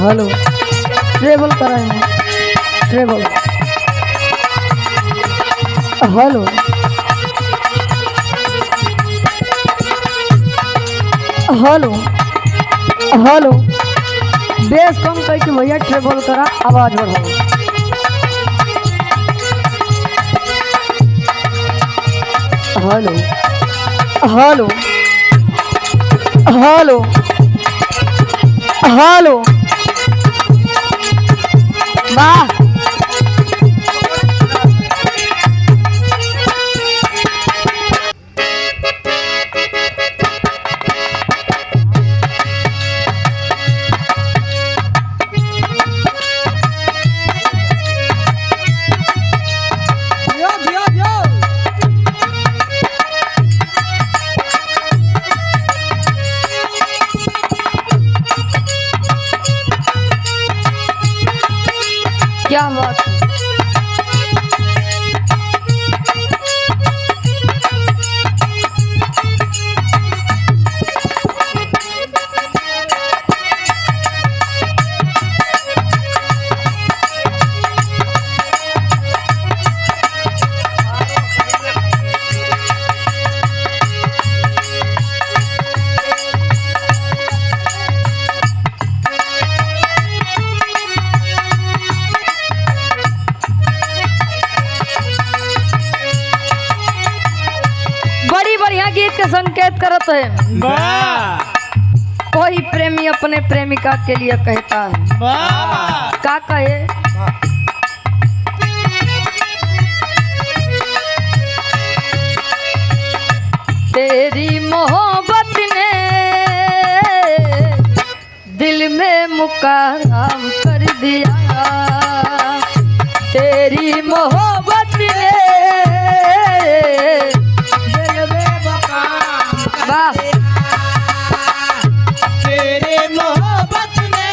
Hello travel कराएंगे travel hello hello hello बेस कम कह के भैया ट्रेवल करा आवाज बढ़ाओ। हेलो हेलो हेलो हेलो वाह क्या बात है? गीत के संकेत करत है। कोई प्रेमी अपने प्रेमिका के लिए कहता है का कहे तेरी मोहब्बत ने दिल में मुकाम कर दिया तेरी मोहब्बत ने तेरे मोहब्बत ने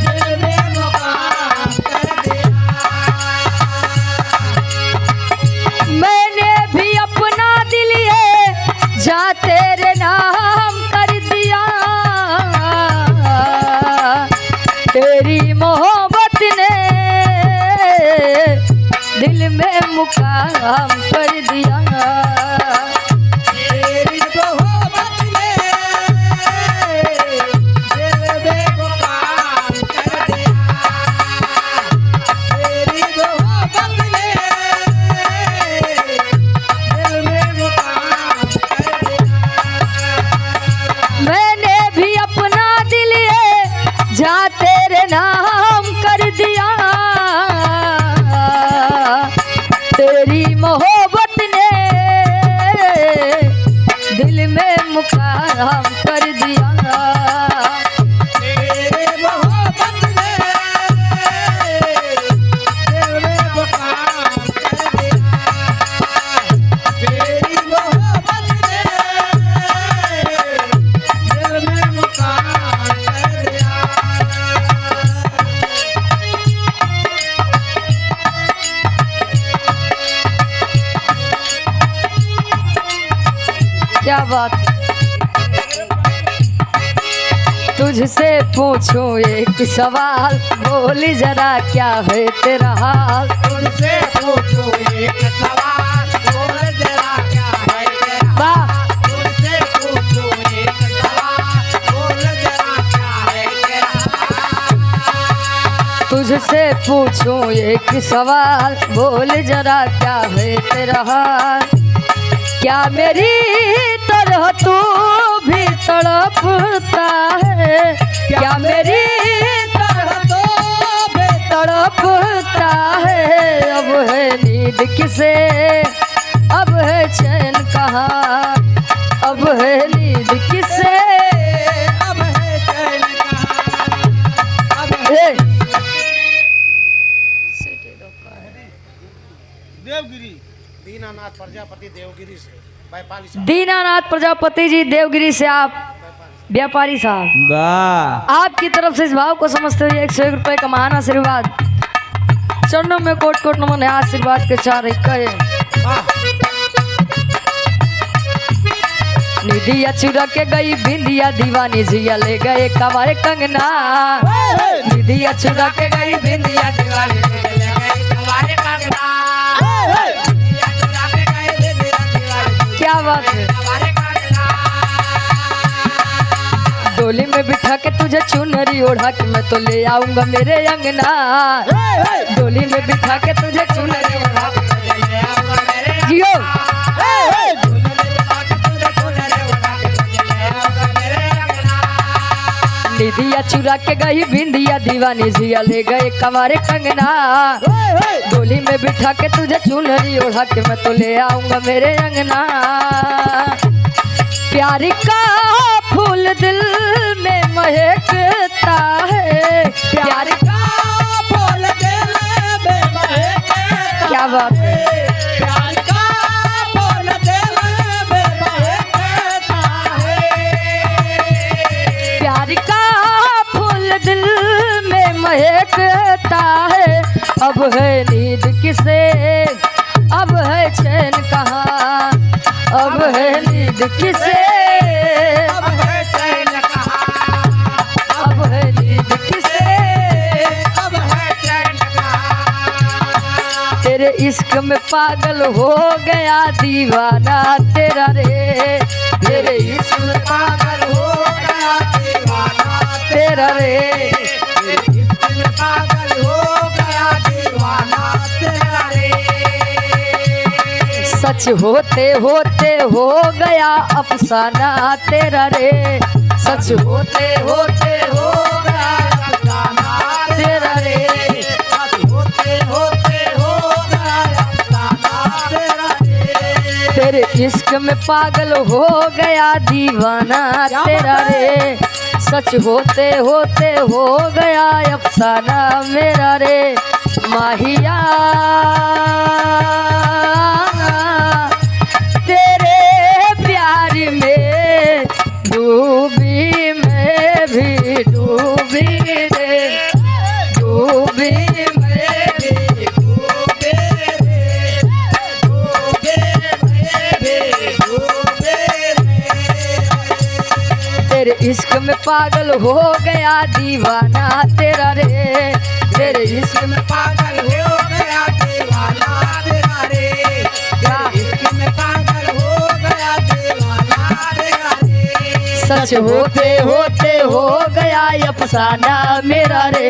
दिल में मुकाम कर दिया मैंने भी अपना दिल ये जा तेरे नाम कर दिया तेरी मोहब्बत ने दिल में मुकाम कर दिया तेरी मोहब्बत ने दिल में मुकाम कर दिया तेरे मोहब्बत ने दिल में मुकाम कर दिया तेरी मोहब्बत ने दिल में मुकाम कर दिया क्या बात तुझसे पूछूं एक सवाल बोल जरा क्या है तेरा हाल तुझसे पूछूं एक सवाल बोल जरा क्या है तेरा वाह तुझसे पूछूं एक सवाल बोल जरा क्या है तेरा तुझसे पूछूं एक सवाल बोल जरा क्या है तेरा हाल क्या मेरी तरह तू भी तड़पता है क्या मेरी तरह तू भी तड़पता है अब है नींद किसे अब है चैन कहाँ अब है नींद किसे अब है चैन कहाँ अब देवगिरी दीनानाथ प्रजापति देवगिरी से व्यापारी साहब दीनानाथ प्रजापति जी देवगिरी से आप व्यापारी साहब आपकी तरफ से इस भाव को समझते हुए 101 रुपये का महान आशीर्वाद चरणों में कोट कोट नमन है आशीर्वाद के चार कहे निधिया चुरा के गई बिंदिया दीवानी जिया ले गए कवारे कंगना। निधिया चुरा के गई बिंदिया दीवानी ले गई कवारे कंगना। निधिया चुरा के गई बिंदिया दीवानी क्या बात है। कवारे कंगना। डोली में बिठा के तुझे चुनरी ओढ़ा के मैं तो ले आऊंगा मेरे अंगना। डोली में बिठा के तुझे चुनरी ओढ़ा के ले आऊंगा मेरे जियो। निधिया चुरा के गई बिंदिया दीवानी जिया ले गए कवारे कंगना। डोली में बिठा के तुझे चुनरी ओढ़ा के मैं तो ले आऊंगा मेरे अंगना। प्यार का फूल दिल में महकता है। प्यार का फूल दिल में महकता। क्या बात है। प्यार का फूल दिल में महकता है। प्यार का फूल दिल में महकता है। अब है नींद किसे, अब है चैन कहाँ। अब है नींद किसे, अब है चैन कहाँ। अब है नींद किसे। अब है चैन कहाँ। तेरे इश्क में पागल हो गया दीवाना तेरा रे। तेरे इश्क में पागल हो गया दीवाना तेरा रे। इश्क में पागल हो गया दीवाना तेरा रे। सच होते होते हो गया अफसाना तेरा रे। सच होते होते हो गया अफसाना तेरा रे। सच होते होते हो गया अफसाना तेरा रे। तेरे इश्क में पागल हो गया दीवाना तेरा रे। सच होते होते हो गया अफसाना मेरा रे। माहिया तेरे प्यार में डूबी मैं भी डूबी रे। डूबी मैं भी डूबे रे, डूबे मैं भी डूबे रे। तेरे इश्क में पागल हो गया दीवाना तेरा रे। तेरे इश्क में पागल हो गया दीवाना तेरा रे। इश्क में पागल हो गया दीवाना तेरा रे। सच होते होते हो गया अफसाना मेरा रे।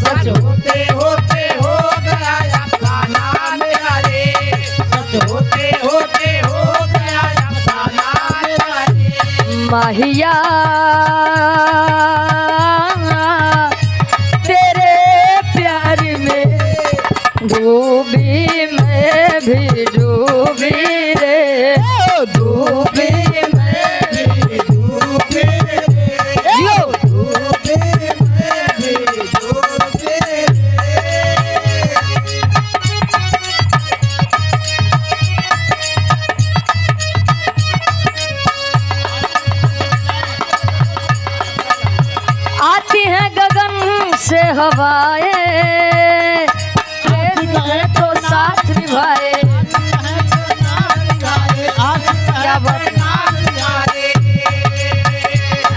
सच होते होते हो गया अफसाना मेरा रे। सच होते होते हो गया अफसाना मेरा रे। माहिया तेरे प्यार में डूबी मैं भी डूबी रे। डूबी मैं भी डूबे रे, जियो। डूबे मैं भी डूबे रे। आती है गगन से हवाएं। प्रेम है तो साथ निभाए। क्या बात है।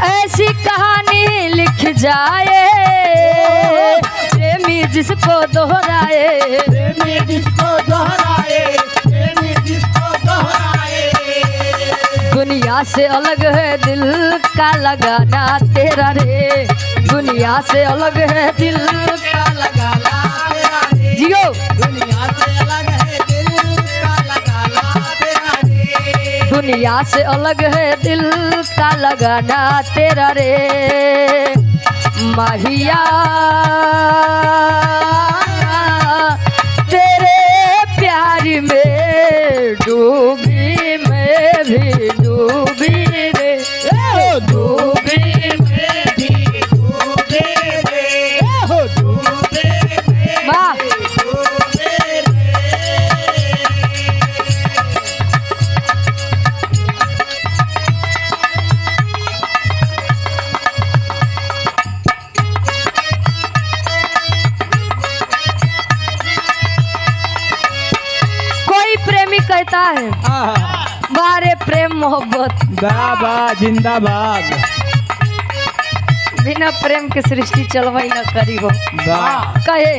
ऐसी कहानी लिख जाए प्रेमी जिसको दोहराए। प्रेमी जिसको दोहराए, प्रेमी जिसको दोहराए। दुनिया से अलग है दिल का लगाना तेरा रे। दुनिया से अलग है दिल का लगाना तेरा रे। जियो। दुनिया से अलग है दिल का लगाना तेरा रे। दुनिया से अलग है दिल का लगाना तेरा रे। माहिया तेरे प्यार में डूबी मैं भी डूबी रे। डूबी मैं भी डूबे रे, डूबे मैं वाह। भी डूबे रे। कोई प्रेमी कहता है बारे प्रेम मोहब्बत जिंदाबाद जिंदाबाद। बिना प्रेम के सृष्टि चलवाई न करी हो। वाह कहे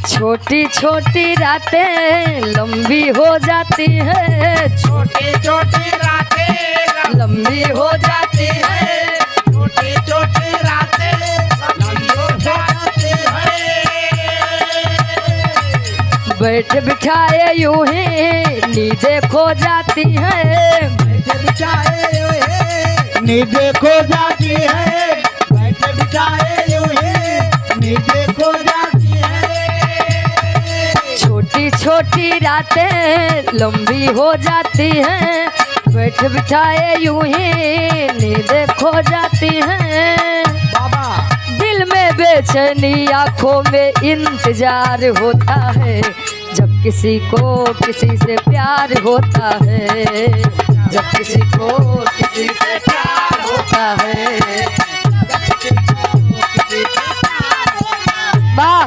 छोटी छोटी रातें लंबी हो जाती है, छोटी छोटी रातें लंबी हो जाती है, छोटी छोटी रातें लंबी हो जाती है। बैठ बिठाए यूं ही नींदें खो जाती है, बैठे बिछाए नींदें खो जाती है, बैठे बिछाए यूं ही नींदें खो जाती है। छोटी छोटी रातें लंबी हो जाती हैं, बैठ बिठाए यूं ही नींदें खो जाती हैं। बाबा दिल में बेचैनी आंखों में इंतजार होता है, जब किसी को किसी से प्यार होता है, जब किसी को किसी से प्यार होता है। वाह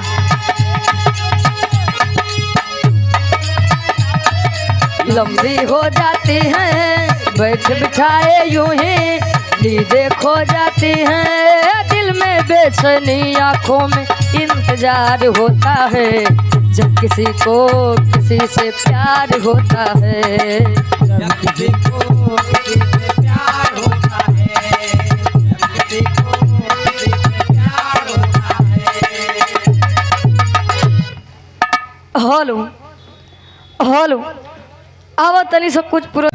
लंबी हो जाती हैं, बैठ बिठाए यूं ही नींदें खो जाती हैं। दिल में बेचैनी आंखों में इंतजार होता है, जब किसी को किसी से प्यार होता है। जब किसी को किसी से प्यार होता है, जब किसी को किसी से प्यार होता है। हेलो हेलो आवा तनी सब कुछ पूरा